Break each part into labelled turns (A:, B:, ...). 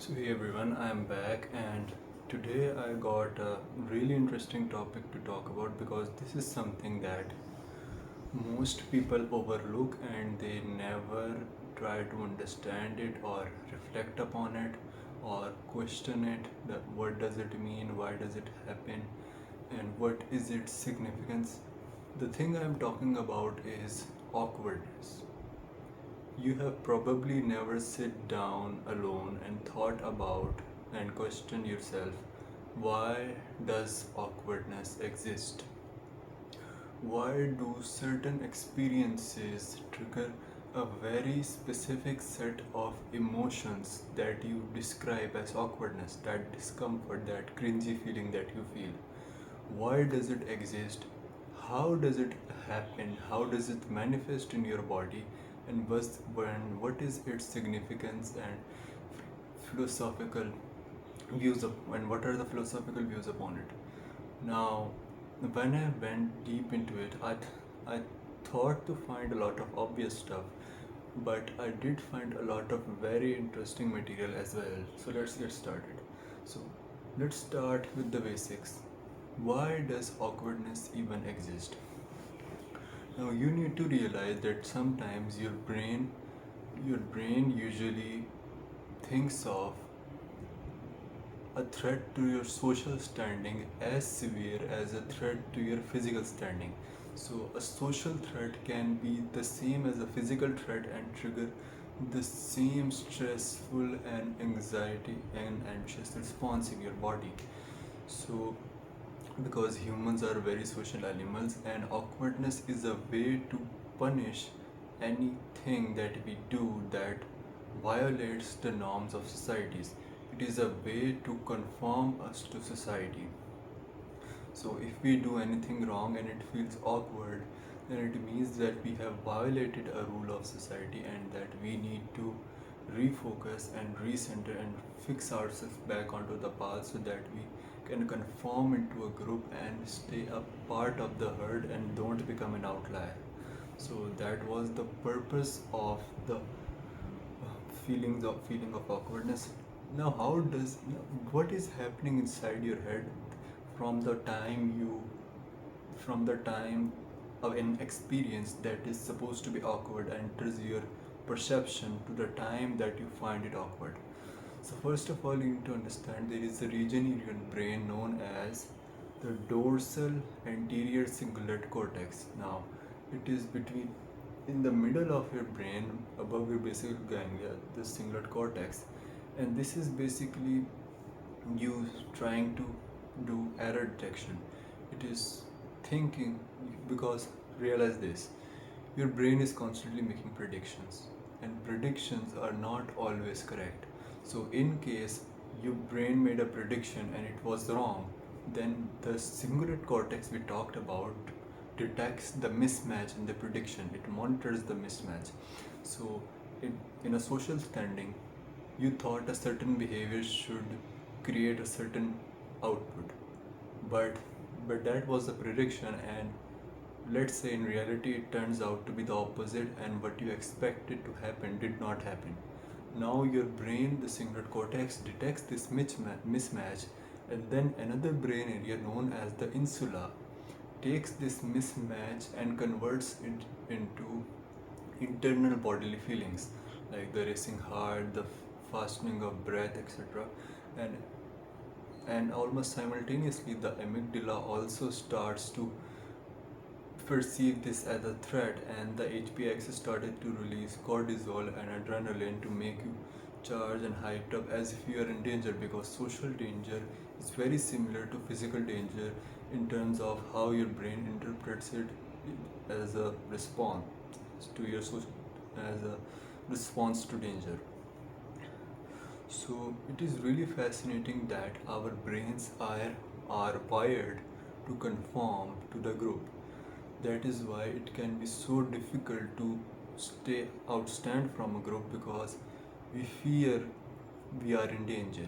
A: So hey everyone, I'm back and today I got a really interesting topic to talk about because this is something that most people overlook and they never try to understand it or reflect upon it or question it, that what does it mean, why does it happen, and what is its significance. The thing I'm talking about is awkwardness. You have probably never sit down alone and thought about and questioned yourself, why does awkwardness exist? Why do certain experiences trigger a very specific set of emotions that you describe as awkwardness, that discomfort, that cringy feeling that you feel? Why does it exist? How does it happen? How does it manifest in your body? What is its significance and philosophical and what are the philosophical views upon it? Now, when I went deep into it, I thought to find a lot of obvious stuff, but I did find a lot of very interesting material as well. So let's get started. So let's start with the basics. Why does awkwardness even exist? Now you need to realize that sometimes your brain usually thinks of a threat to your social standing as severe as a threat to your physical standing. So, a social threat can be the same as a physical threat and trigger the same stressful and anxiety and anxious response in your body. So, because humans are very social animals, and awkwardness is a way to punish anything that we do that violates the norms of societies. It is a way to conform us to society. So if we do anything wrong and it feels awkward, then it means that we have violated a rule of society and that we need to refocus and recenter and fix ourselves back onto the path so that we can conform into a group and stay a part of the herd and don't become an outlier. So that was the purpose of the feeling of awkwardness. Now, what is happening inside your head from the time you from the time of an experience that is supposed to be awkward enters your perception to the time that you find it awkward? So first of all, you need to understand there is a region in your brain known as the dorsal anterior cingulate cortex. Now, it is between in the middle of your brain above your basal ganglia, the cingulate cortex, and this is basically you trying to do error detection. It is thinking because realize this, your brain is constantly making predictions and predictions are not always correct. So in case your brain made a prediction and it was wrong, then the cingulate cortex we talked about detects the mismatch in the prediction. It monitors the mismatch. So in a social standing, you thought a certain behavior should create a certain output, but that was the prediction, and let's say in reality it turns out to be the opposite, and what you expected to happen did not happen. Now your brain, the cingulate cortex, detects this mismatch, and then another brain area known as the insula takes this mismatch and converts it into internal bodily feelings like the racing heart, the fastening of breath, etc. and almost simultaneously the amygdala also starts to perceive this as a threat, and the HPX started to release cortisol and adrenaline to make you charged and hyped up as if you are in danger, because social danger is very similar to physical danger in terms of how your brain interprets it as a response to your as a response to danger. So it is really fascinating that our brains are wired to conform to the group. That is why it can be so difficult to stay outstand from a group, because we fear we are in danger.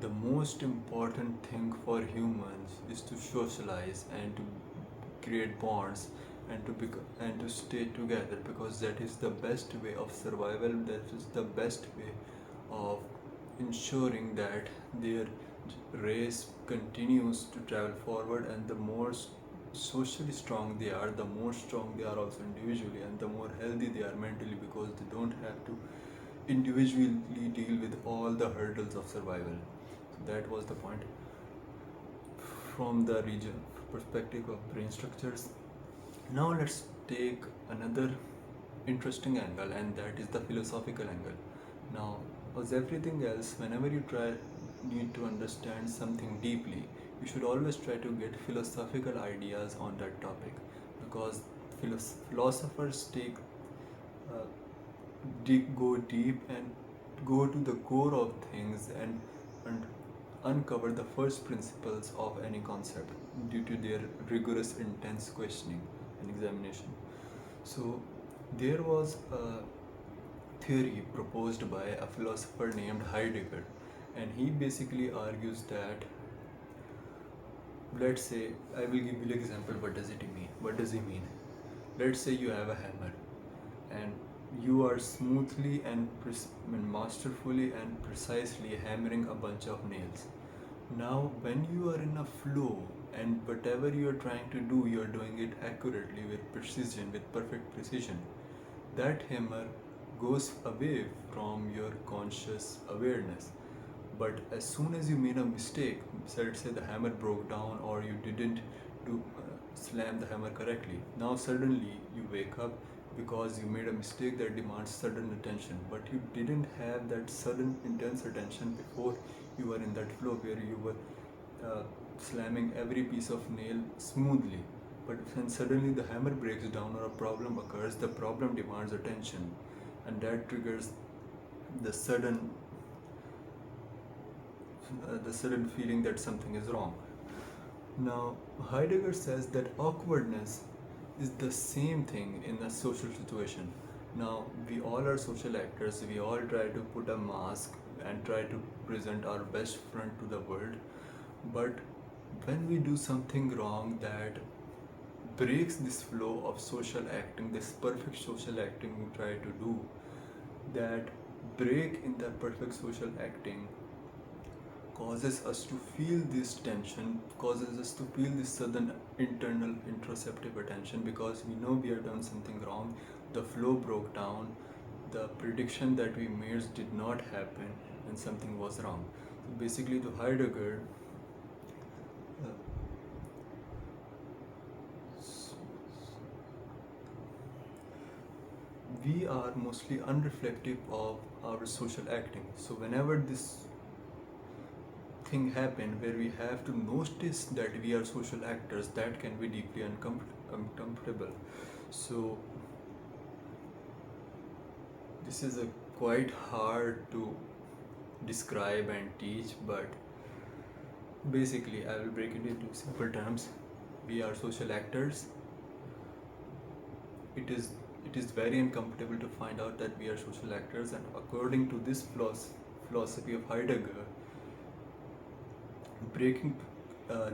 A: The most important thing for humans is to socialize and to create bonds and to stay together, because that is the best way of survival. That is the best way of ensuring that their race continues to travel forward, and the more socially strong they are, the more strong they are also individually, and the more healthy they are mentally, because they don't have to individually deal with all the hurdles of survival. So that was the point from the region perspective of brain structures. Now let's take another interesting angle, and that is the philosophical angle. Now, as everything else, whenever you need to understand something deeply, you should always try to get philosophical ideas on that topic, because philosophers uh, go deep and go to the core of things, and uncover the first principles of any concept due to their rigorous, intense questioning and examination. So, there was a theory proposed by a philosopher named Heidegger, and he basically argues that, let's say, I will give you an example. What does it mean? What does he mean? Let's say you have a hammer, and you are smoothly and masterfully and precisely hammering a bunch of nails. Now, when you are in a flow, and whatever you are trying to do, you are doing it accurately, with precision, with perfect precision, that hammer goes away from your conscious awareness. But as soon as you made a mistake, so let's say the hammer broke down, or you didn't do slam the hammer correctly, now suddenly you wake up because you made a mistake that demands sudden attention, but you didn't have that sudden intense attention before you were in that flow where you were slamming every piece of nail smoothly. But when suddenly the hammer breaks down or a problem occurs, the problem demands attention, and that triggers the sudden feeling that something is wrong. Now, Heidegger says that awkwardness is the same thing in a social situation. Now, we all are social actors, we all try to put a mask and try to present our best front to the world, but when we do something wrong that breaks this flow of social acting, this perfect social acting we try to do, that break in the perfect social acting causes us to feel this tension, causes us to feel this sudden internal introspective attention, because we know we have done something wrong, the flow broke down, the prediction that we made did not happen, and something was wrong. So basically, to Heidegger, uh, we are mostly unreflective of our social acting. So whenever this thing happen where we have to notice that we are social actors, that can be deeply uncomfortable. So this is a quite hard to describe and teach, but basically I will break it into simple terms. We are social actors. It is very uncomfortable to find out that we are social actors, and according to this philosophy of Heidegger, breaking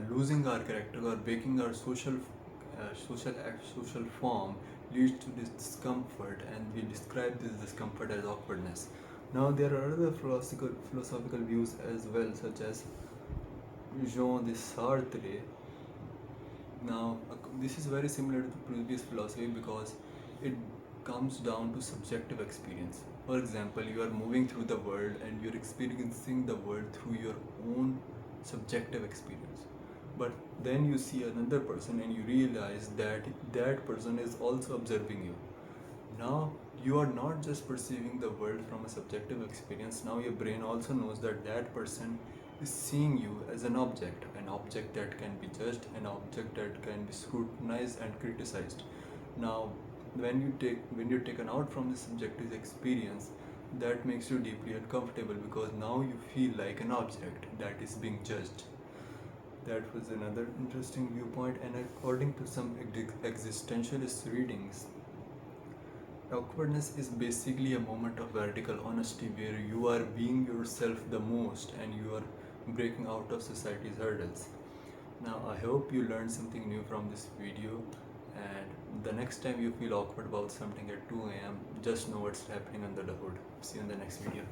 A: losing our character or breaking our social form leads to this discomfort, and we describe this discomfort as awkwardness. Now, there are other philosophical views as well, such as Jean de Sartre. Now, this is very similar to the previous philosophy because it comes down to subjective experience. For example, you are moving through the world and you're experiencing the world through your own subjective experience. But then you see another person and you realize that that person is also observing you. Now you are not just perceiving the world from a subjective experience, now your brain also knows that that person is seeing you as an object that can be judged, an object that can be scrutinized and criticized. Now, when you're taken out from the subjective experience, that makes you deeply uncomfortable because now you feel like an object that is being judged. That was another interesting viewpoint, and according to some existentialist readings, awkwardness is basically a moment of vertical honesty where you are being yourself the most and you are breaking out of society's hurdles. Now, I hope you learned something new from this video, and the next time you feel awkward about something at 2 a.m., just know what's happening under the hood. See you in the next video.